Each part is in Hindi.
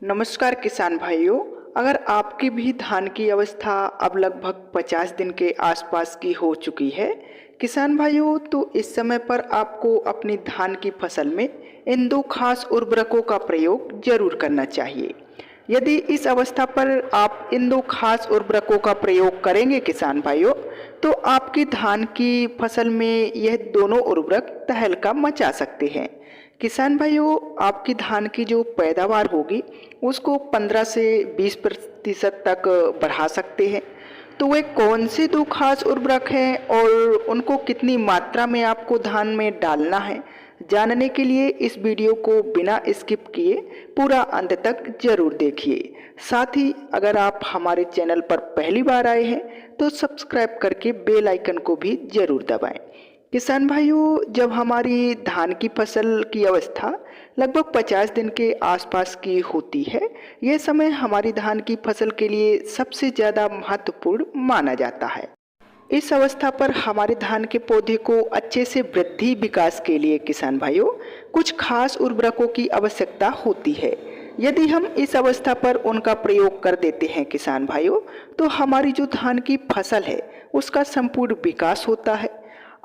नमस्कार किसान भाइयों। अगर आपकी भी धान की अवस्था अब लगभग 50 दिन के आसपास की हो चुकी है किसान भाइयों, तो इस समय पर आपको अपनी धान की फसल में इन दो खास उर्वरकों का प्रयोग जरूर करना चाहिए। यदि इस अवस्था पर आप इन दो खास उर्वरकों का प्रयोग करेंगे किसान भाइयों, तो आपकी धान की फसल में यह दोनों उर्वरक तहलका मचा सकते हैं। किसान भाइयों, आपकी धान की जो पैदावार होगी उसको 15 से 20% तक बढ़ा सकते हैं। तो वे कौन से दो खास उर्वरक हैं और उनको कितनी मात्रा में आपको धान में डालना है, जानने के लिए इस वीडियो को बिना स्किप किए पूरा अंत तक जरूर देखिए। साथ ही अगर आप हमारे चैनल पर पहली बार आए हैं तो सब्सक्राइब करके बेल आइकन को भी जरूर दबाएं। किसान भाइयों, जब हमारी धान की फसल की अवस्था लगभग 50 दिन के आसपास की होती है, यह समय हमारी धान की फसल के लिए सबसे ज़्यादा महत्वपूर्ण माना जाता है। इस अवस्था पर हमारे धान के पौधे को अच्छे से वृद्धि विकास के लिए किसान भाइयों कुछ खास उर्वरकों की आवश्यकता होती है। यदि हम इस अवस्था पर उनका प्रयोग कर देते हैं किसान भाइयों, तो हमारी जो धान की फसल है उसका संपूर्ण विकास होता है।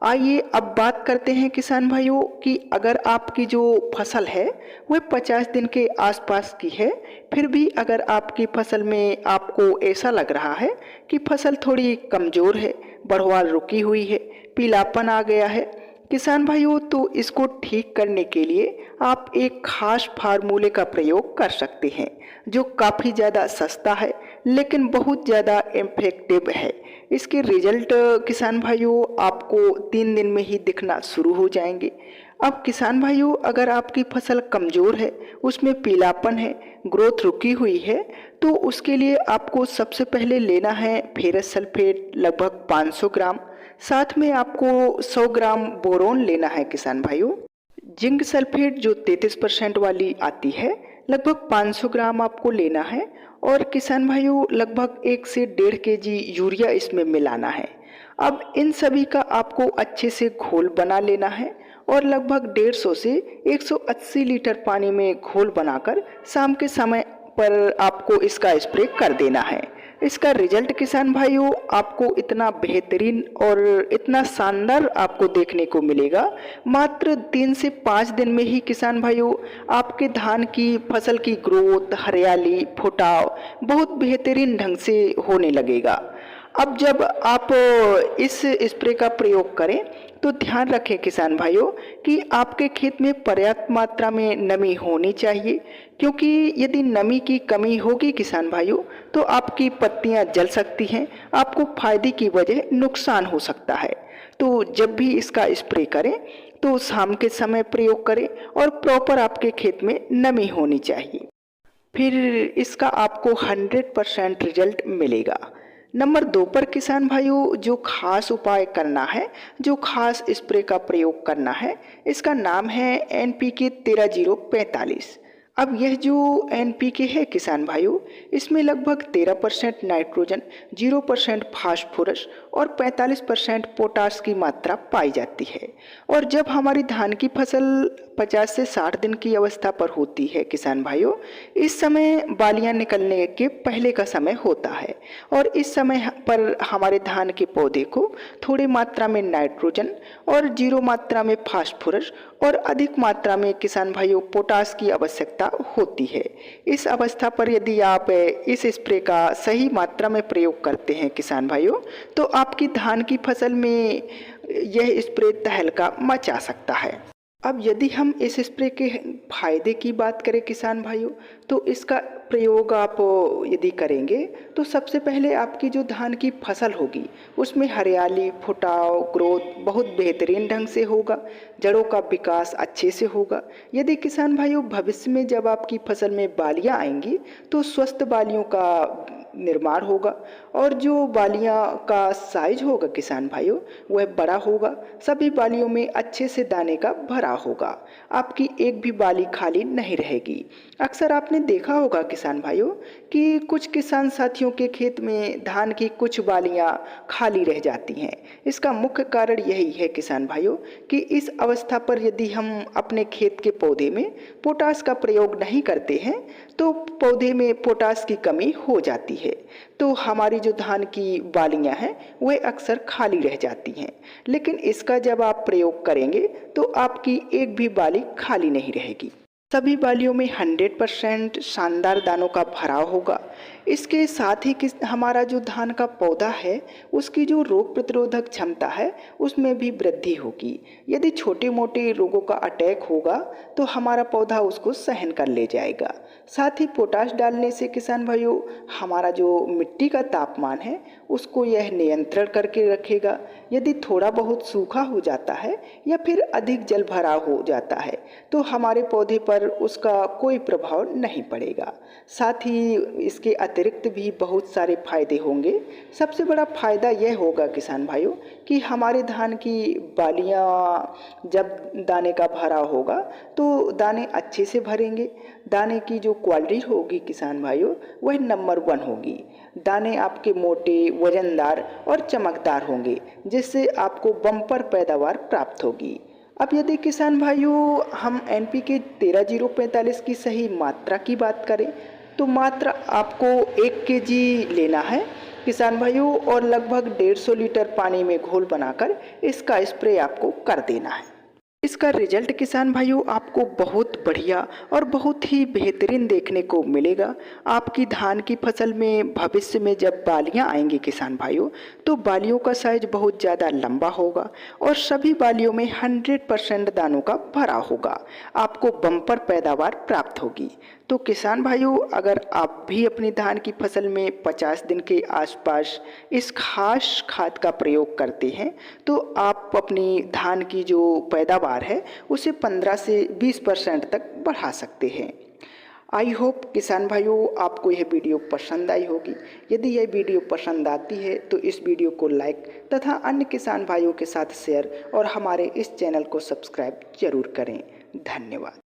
आइए अब बात करते हैं किसान भाइयों कि अगर आपकी जो फसल है वह 50 दिन के आसपास की है, फिर भी अगर आपकी फसल में आपको ऐसा लग रहा है कि फसल थोड़ी कमज़ोर है, बढ़वार रुकी हुई है, पीलापन आ गया है किसान भाइयों, तो इसको ठीक करने के लिए आप एक खास फार्मूले का प्रयोग कर सकते हैं जो काफ़ी ज़्यादा सस्ता है लेकिन बहुत ज़्यादा इफेक्टिव है। इसके रिजल्ट किसान भाइयों आपको 3 दिन में ही दिखना शुरू हो जाएंगे। अब किसान भाइयों, अगर आपकी फसल कमज़ोर है, उसमें पीलापन है, ग्रोथ रुकी हुई है, तो उसके लिए आपको सबसे पहले लेना है फेरस सल्फेट लगभग 500 ग्राम। साथ में आपको 100 ग्राम बोरोन लेना है किसान भाइयों। जिंक सल्फेट जो 33% वाली आती है लगभग 500 ग्राम आपको लेना है। और किसान भाइयों, लगभग 1 से 1.5 kg यूरिया इसमें मिलाना है। अब इन सभी का आपको अच्छे से घोल बना लेना है और लगभग 150 से 180 लीटर पानी में घोल बनाकर शाम के समय पर आपको इसका स्प्रे कर देना है। इसका रिजल्ट किसान भाइयों आपको इतना बेहतरीन और इतना शानदार आपको देखने को मिलेगा, मात्र 3 से 5 दिन में ही किसान भाइयों आपके धान की फसल की ग्रोथ, हरियाली, फुटाव बहुत बेहतरीन ढंग से होने लगेगा। अब जब आप इस स्प्रे का प्रयोग करें तो ध्यान रखें किसान भाइयों कि आपके खेत में पर्याप्त मात्रा में नमी होनी चाहिए, क्योंकि यदि नमी की कमी होगी किसान भाइयों तो आपकी पत्तियां जल सकती हैं, आपको फायदे की वजह नुकसान हो सकता है। तो जब भी इसका स्प्रे करें तो शाम के समय प्रयोग करें और प्रॉपर आपके खेत में नमी होनी चाहिए, फिर इसका आपको 100% रिजल्ट मिलेगा। नंबर 2 पर किसान भाइयों जो खास उपाय करना है, जो खास स्प्रे का प्रयोग करना है, इसका नाम है NPK 13-0-45। अब यह जो NPK है किसान भाइयों, इसमें लगभग 13% नाइट्रोजन, 0% फास्फोरस और 45% पोटास की मात्रा पाई जाती है। और जब हमारी धान की फसल 50 से 60 दिन की अवस्था पर होती है किसान भाइयों, इस समय बालियां निकलने के पहले का समय होता है और इस समय पर हमारे धान के पौधे को थोड़ी मात्रा में नाइट्रोजन और 0 मात्रा में फास्फोरस और अधिक मात्रा में किसान भाइयों पोटास की आवश्यकता होती है। इस अवस्था पर यदि आप इस स्प्रे का सही मात्रा में प्रयोग करते हैं किसान भाइयों, तो आपकी धान की फसल में यह स्प्रे तहलका मचा सकता है। अब यदि हम इस स्प्रे के फायदे की बात करें किसान भाइयों, तो इसका प्रयोग आप यदि करेंगे तो सबसे पहले आपकी जो धान की फसल होगी उसमें हरियाली, फुटाव, ग्रोथ बहुत बेहतरीन ढंग से होगा, जड़ों का विकास अच्छे से होगा। यदि किसान भाइयों भविष्य में जब आपकी फसल में बालियां आएंगी तो स्वस्थ बालियों का निर्माण होगा और जो बालियां का साइज होगा किसान भाइयों वह बड़ा होगा, सभी बालियों में अच्छे से दाने का भरा होगा, आपकी एक भी बाली खाली नहीं रहेगी। अक्सर आपने देखा होगा किसान भाइयों कि कुछ किसान साथियों के खेत में धान की कुछ बालियां खाली रह जाती हैं। इसका मुख्य कारण यही है किसान भाइयों कि इस अवस्था पर यदि हम अपने खेत के पौधे में पोटास का प्रयोग नहीं करते हैं तो पौधे में पोटास की कमी हो जाती है। तो हमारी जो धान की बालियां हैं वे अक्सर खाली रह जाती हैं। लेकिन इसका जब आप प्रयोग करेंगे तो आपकी एक भी बाली खाली नहीं रहेगी। सभी बालियों में 100% शानदार दानों का भराव होगा। इसके साथ ही हमारा जो धान का पौधा है उसकी जो रोग प्रतिरोधक क्षमता है उसमें भी वृद्धि होगी। यदि छोटे मोटे रोगों का अटैक होगा तो हमारा पौधा उसको सहन कर ले जाएगा। साथ ही पोटाश डालने से किसान भाइयों हमारा जो मिट्टी का तापमान है उसको यह नियंत्रण करके रखेगा। यदि थोड़ा बहुत सूखा हो जाता है या फिर अधिक जल भराव हो जाता है तो हमारे पौधे पर उसका कोई प्रभाव नहीं पड़ेगा। साथ ही इसके अतिरिक्त भी बहुत सारे फायदे होंगे। सबसे बड़ा फायदा यह होगा किसान भाइयों कि हमारे धान की बालियां जब दाने का भराव होगा तो दाने अच्छे से भरेंगे। दाने की जो क्वालिटी होगी किसान भाइयों वह नंबर 1 होगी। दाने आपके मोटे, वजनदार और चमकदार होंगे जिससे आपको बम्पर पैदावार प्राप्त होगी। अब यदि किसान भाइयों हम NPK 13045 की सही मात्रा की बात करें तो मात्रा आपको 1 kg लेना है किसान भाइयों और लगभग 150 लीटर पानी में घोल बनाकर इसका स्प्रे आपको कर देना है। इसका रिजल्ट किसान भाइयों आपको बहुत बढ़िया और बहुत ही बेहतरीन देखने को मिलेगा। आपकी धान की फसल में भविष्य में जब बालियां आएंगी किसान भाइयों तो बालियों का साइज बहुत ज़्यादा लंबा होगा और सभी बालियों में 100% दानों का भरा होगा। आपको बम्पर पैदावार प्राप्त होगी। तो किसान भाइयों अगर आप भी अपनी धान की फसल में 50 दिन के आसपास इस खास खाद का प्रयोग करते हैं तो आप अपनी धान की जो पैदावार है उसे 15 से 20% तक बढ़ा सकते हैं। आई होप किसान भाइयों आपको यह वीडियो पसंद आई होगी। यदि यह वीडियो पसंद आती है तो इस वीडियो को लाइक तथा अन्य किसान भाइयों के साथ शेयर और हमारे इस चैनल को सब्सक्राइब जरूर करें। धन्यवाद।